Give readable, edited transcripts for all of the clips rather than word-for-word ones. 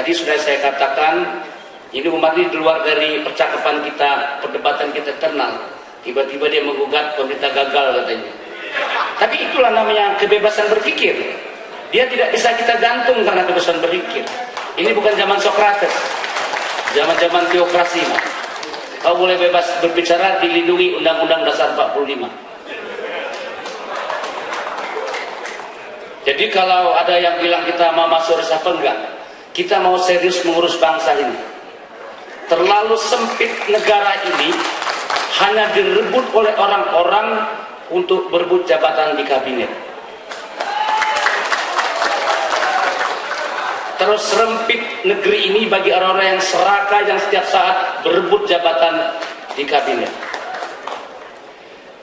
Tadi sudah saya katakan, ini umat ini di luar dari percakapan kita, perdebatan kita internal. Tiba-tiba dia menggugat pemerintah gagal katanya. Tapi itulah namanya kebebasan berpikir. Dia tidak bisa kita gantung karena kebebasan berpikir. Ini bukan zaman Sokrates, zaman-zaman teokrasi. Kau boleh bebas berbicara dilindungi Undang-Undang Dasar 45. Jadi kalau ada yang bilang kita mau masuk reshuffle, enggak. Kita mau serius mengurus bangsa ini. Terlalu sempit negara ini hanya direbut oleh orang-orang untuk berebut jabatan di kabinet. Terus sempit negeri ini bagi orang-orang yang serakah yang setiap saat berebut jabatan di kabinet.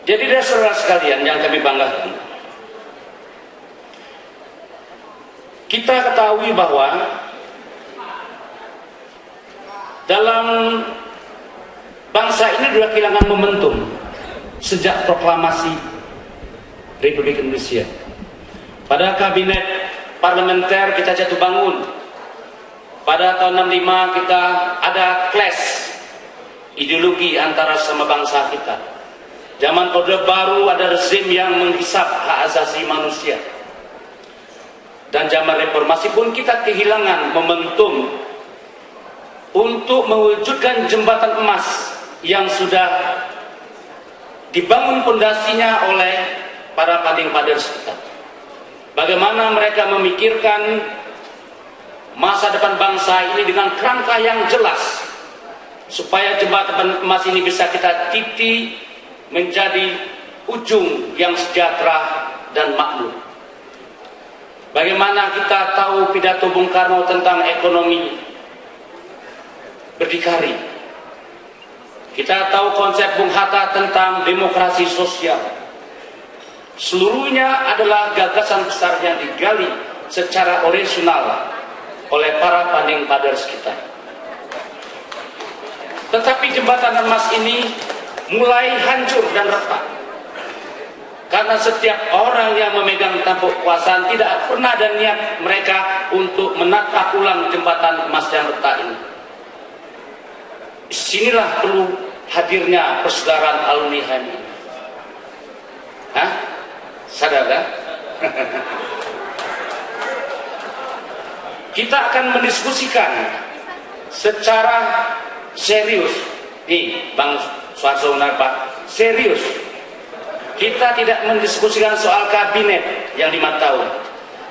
Jadi saudara sekalian yang kami banggakan, kita ketahui bahwa dalam bangsa ini sudah kehilangan momentum sejak proklamasi Republik Indonesia. Pada kabinet parlementer kita jatuh bangun. Pada tahun 65 kita ada clash ideologi antara sama bangsa kita. Zaman Orde Baru ada rezim yang menghisap hak asasi manusia. Dan zaman reformasi pun kita kehilangan momentum untuk mewujudkan jembatan emas yang sudah dibangun pondasinya oleh para founding fathers kita. Bagaimana mereka memikirkan masa depan bangsa ini dengan kerangka yang jelas, supaya jembatan emas ini bisa kita titi menjadi ujung yang sejahtera dan makmur. Bagaimana kita tahu pidato Bung Karno tentang ekonomi berdikari. Kita tahu konsep Bung Hatta tentang demokrasi sosial. Seluruhnya adalah gagasan besar yang digali secara orisinal oleh para founding fathers kita. Tetapi jembatan emas ini mulai hancur dan retak. Karena setiap orang yang memegang tampuk kekuasaan tidak pernah ada niat mereka untuk menata ulang jembatan emas yang retak ini. Disinilah perlu hadirnya persaudaraan alumni HMI. Hah? Sadar kan? Kita akan mendiskusikan secara serius. Nih, Bang Suarso Pak, serius. Kita tidak mendiskusikan soal kabinet yang 5 tahun.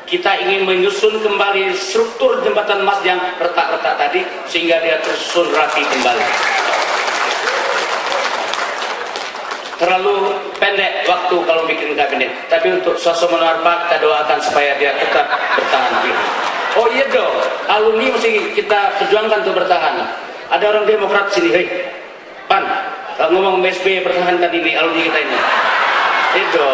Kita ingin menyusun kembali struktur jembatan emas yang retak-retak tadi sehingga dia tersusun rapi kembali. Terlalu pendek waktu kalau bikin kabinet. Tapi untuk Suarso Pak kita doakan supaya dia tetap bertahan. Oh iya dong, alumni mesti kita perjuangkan untuk bertahan. Ada orang Demokrat sini, hei, Pan, kalau ngomong BSB pertahankan ini alumni kita ini. Itu,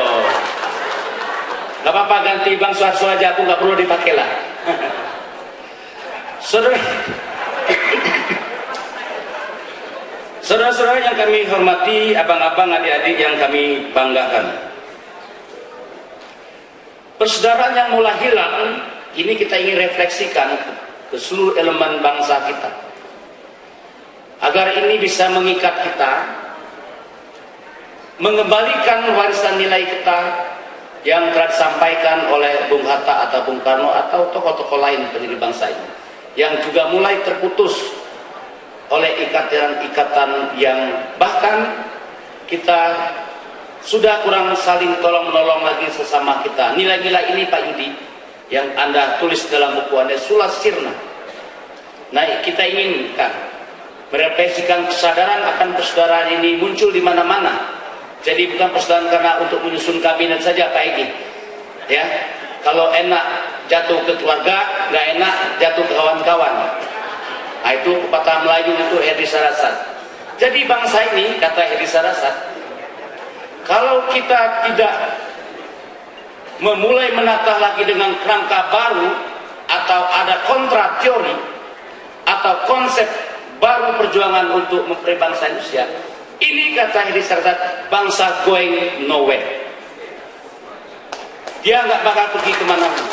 nggak apa-apa ganti Bang Suarso aja, aku nggak perlu dipakai lah. Saudara-saudara yang kami hormati, abang-abang, adik-adik yang kami banggakan. Persaudaraan yang mulai hilang, ini kita ingin refleksikan ke seluruh elemen bangsa kita. Agar ini bisa mengikat kita, mengembalikan warisan nilai kita yang telah disampaikan oleh Bung Hatta atau Bung Karno atau tokoh-tokoh lain pendiri bangsa ini, yang juga mulai terputus oleh ikatan-ikatan yang bahkan kita sudah kurang saling tolong-menolong lagi sesama kita. Nilai-nilai ini Pak Yudi yang Anda tulis dalam buku Anda Sulas Sirna. Nah, kita inginkan merefleksikan kesadaran akan persaudaraan ini muncul di mana-mana. Jadi bukan persaudaraan karena untuk menyusun kabinet saja Pak Egi. Ya, kalau enak jatuh ke keluarga, nggak enak jatuh ke kawan-kawan. Nah, itu pepatah Melayu itu Heri Sarasat. Jadi bangsa ini, kata Heri Sarasat, kalau kita tidak memulai menata lagi dengan kerangka baru atau ada kontra teori atau konsep baru perjuangan untuk memperbaiki bangsa Indonesia, ini kata Heri Sarasat, bangsa going nowhere. Dia nggak bakal pergi kemana-mana.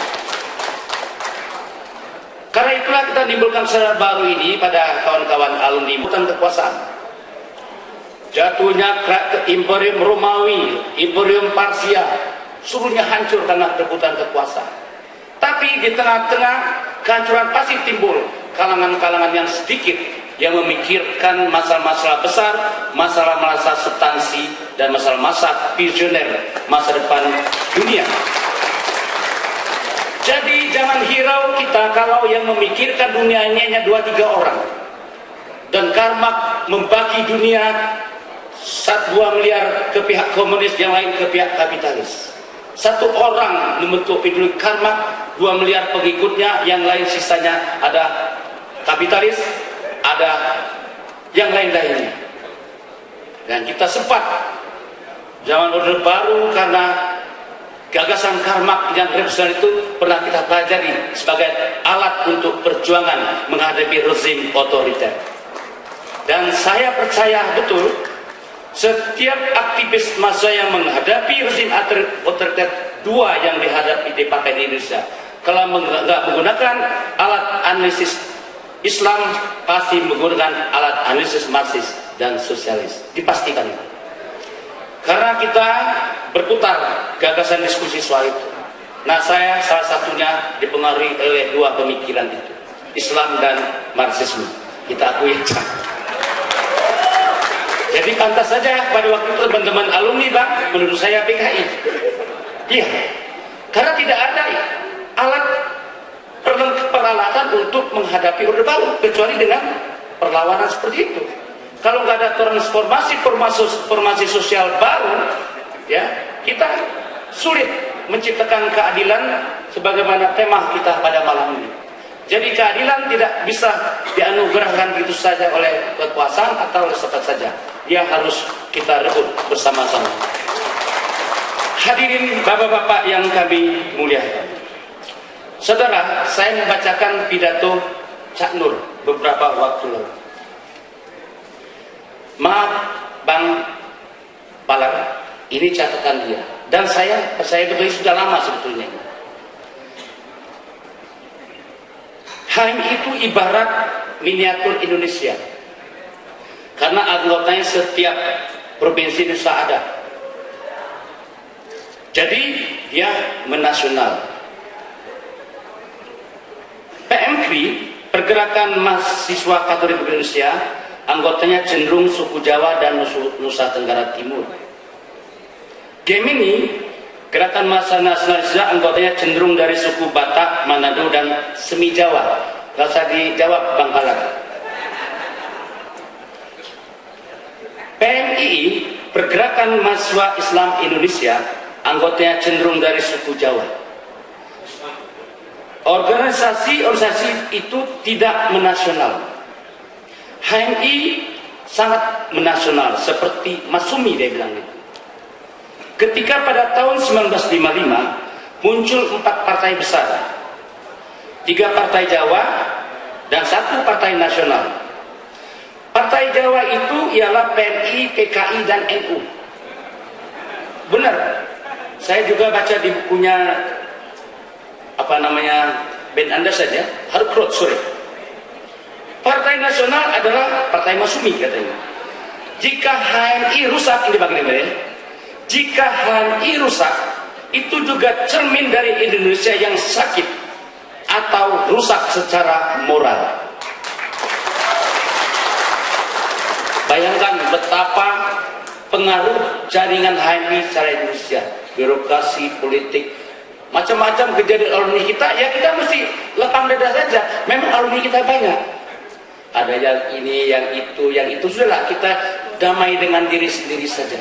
Karena itulah kita nimbulkan secara baru ini pada kawan-kawan alumni bukan kekuasaan. Jatuhnya Imperium Romawi, Imperium Parsia, seluruhnya hancur karena rebutan kekuasaan. Tapi di tengah-tengah kehancuran pasti timbul kalangan-kalangan yang sedikit yang memikirkan masalah-masalah besar, masalah-masalah substansi, dan masalah-masalah visioner masa depan dunia. Jadi jangan hirau kita kalau yang memikirkan dunia ini hanya 2-3 orang. Dan Karl membagi dunia 1-2 miliar ke pihak komunis, yang lain ke pihak kapitalis. Satu orang membentuk ideologi Karl, 2 miliar pengikutnya, yang lain sisanya ada kapitalis, ada yang lain-lainnya. Dan kita sempat zaman Orde Baru karena gagasan Karl yang revolusioner itu pernah kita pelajari sebagai alat untuk perjuangan menghadapi rezim otoriter. Dan saya percaya betul setiap aktivis massa yang menghadapi rezim otoriter dua yang dihadapi di Partai Indonesia, kalau nggak menggunakan alat analisis Islam, pasti menggunakan alat analisis Marxis dan sosialis, dipastikan itu. Karena kita berputar gagasan diskusi soal itu. Nah, saya salah satunya dipengaruhi oleh dua pemikiran itu, Islam dan Marxisme. Kita akui. Jadi pantas saja pada waktu itu teman-teman alumni, Bang, menurut saya PKI. Iya, karena tidak ada alat peralatan untuk menghadapi Orde Baru kecuali dengan perlawanan seperti itu. Kalau nggak ada formasi sosial baru, ya kita sulit menciptakan keadilan sebagaimana tema kita pada malam ini. Jadi keadilan tidak bisa dianugerahkan begitu saja oleh kekuasaan atau oleh siapa saja. Dia harus kita rebut bersama-sama. Hadirin bapak-bapak yang kami muliakan. Saudara, saya membacakan pidato Cak Nur beberapa waktu lalu. Maaf Bang Palar, ini catatan dia. Dan saya percaya betul sudah lama sebetulnya. HMI itu ibarat miniatur Indonesia. Karena anggotanya setiap provinsi Indonesia ada. Jadi dia menasional. PMK, Pergerakan Mahasiswa Katolik Indonesia, anggotanya cenderung suku Jawa dan Nusa Tenggara Timur. Gemini, Gerakan Mahasiswa Nasionalis, anggotanya cenderung dari suku Batak, Manado, dan Semi Jawa. Gak usah dijawab Bang Palar. PMII, Pergerakan Mahasiswa Islam Indonesia, anggotanya cenderung dari suku Jawa. Organisasi itu tidak menasional. HMI sangat menasional, seperti Masumi dia bilang itu. Ketika pada tahun 1955 muncul 4 partai besar, 3 partai Jawa dan 1 partai nasional. Partai Jawa itu ialah PMI, PKI dan NU. Benar, saya juga baca di bukunya Ben Anda saja, Haruk Road, sorry. Partai nasional adalah partai Masumi katanya. Jika HMI rusak, ini bagaimana? Jika HMI rusak, itu juga cermin dari Indonesia yang sakit atau rusak secara moral. Bayangkan betapa pengaruh jaringan HMI secara Indonesia, birokrasi, politik, macam-macam kejadian alumni kita, ya kita mesti lapang dada saja. Memang alumni kita banyak. Ada yang ini, yang itu, sudahlah kita damai dengan diri sendiri saja.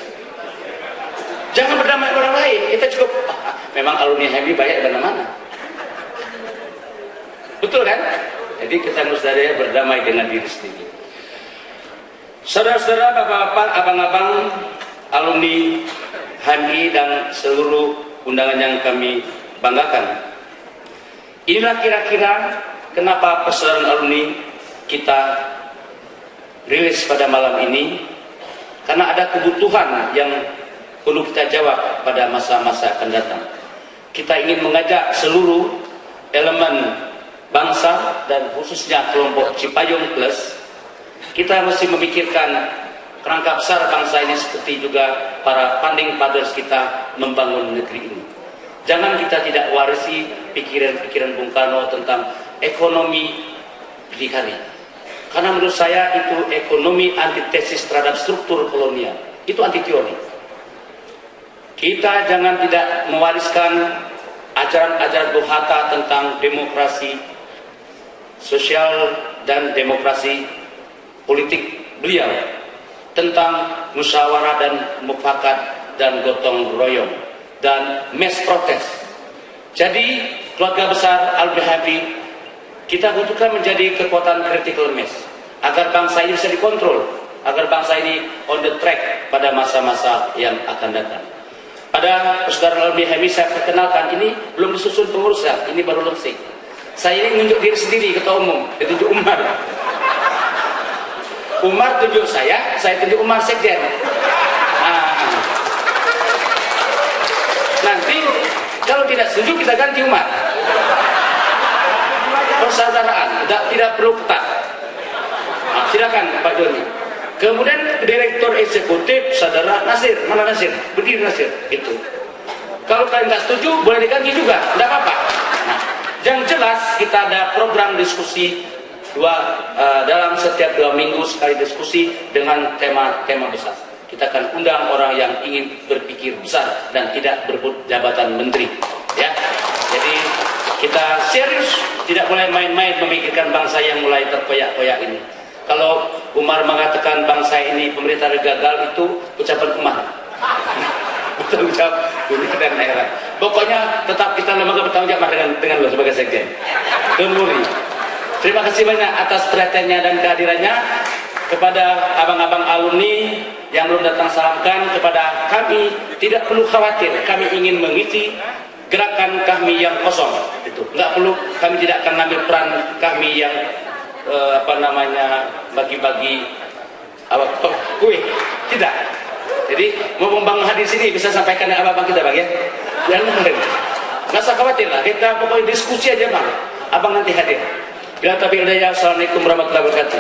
Jangan berdamai dengan orang lain. Kita cukup, memang alumni HMI banyak di mana-mana. Betul kan? Jadi kita harus berdamai dengan diri sendiri. Saudara-saudara, bapak-bapak, abang-abang, alumni HMI dan seluruh undangan yang kami banggakan. Inilah kira-kira kenapa persaudaraan alumni kita rilis pada malam ini, karena ada kebutuhan yang perlu kita jawab pada masa-masa akan datang. Kita ingin mengajak seluruh elemen bangsa dan khususnya kelompok Cipayung Plus, kita mesti memikirkan kerangka besar bangsa ini seperti juga para founding fathers kita membangun negeri ini. Jangan kita tidak warisi pikiran-pikiran Bung Karno tentang ekonomi berdikari. Karena menurut saya itu ekonomi antitesis terhadap struktur kolonial. Itu anti teori. Kita jangan tidak mewariskan ajaran-ajaran Bung Hatta tentang demokrasi sosial dan demokrasi politik beliau, tentang musyawarah dan mufakat dan gotong royong dan mass protest. Jadi keluarga besar Al-Habib kita butuhkan menjadi kekuatan critical mass agar bangsa ini bisa dikontrol, agar bangsa ini on the track pada masa-masa yang akan datang. Pada persaudaraan Al-Habib saya perkenalkan, ini belum disusun pengurusnya, ini baru launching. Saya ini menunjuk diri sendiri ketua umum, ditunjuk Umar. Umar tunjuk saya tunjuk Umar sekjen. Nanti kalau tidak setuju kita ganti Umar. Persaudaraan tidak perlu ketat. Silakan Pak Joni. Kemudian direktur eksekutif saudara Nasir, mana Nasir? Berdiri Nasir, itu. Kalau kalian nggak setuju boleh diganti juga, tidak apa-apa. Nah, yang jelas kita ada program diskusi dalam setiap 2 minggu sekali diskusi dengan tema-tema besar. Kita akan undang orang yang ingin berpikir besar dan tidak berebut jabatan menteri, ya. Jadi kita serius, tidak boleh main-main memikirkan bangsa yang mulai terkoyak-koyak ini. Kalau Umar mengatakan bangsa ini pemerintah gagal, itu ucapan Umar. Bertanggung jawab dunia dan daerah. Pokoknya tetap kita lembaga bertanggung jawab dengan lo sebagai sekjen. Kemuri. Terima kasih banyak atas perhatiannya dan kehadirannya. Kepada abang-abang alumni yang belum datang salamkan, kepada kami tidak perlu khawatir, kami ingin mengisi gerakan kami yang kosong. Itu nggak perlu, kami tidak akan ambil peran kami yang bagi-bagi kue, tidak. Jadi mau membangun hadir sini bisa sampaikan ke abang-abang kita bang, ya. Jangan nggak usah khawatir lah, kita pokoknya diskusi aja bang. Abang nanti hadir. Bila taufiq hidayah, assalamualaikum warahmatullahi wabarakatuh.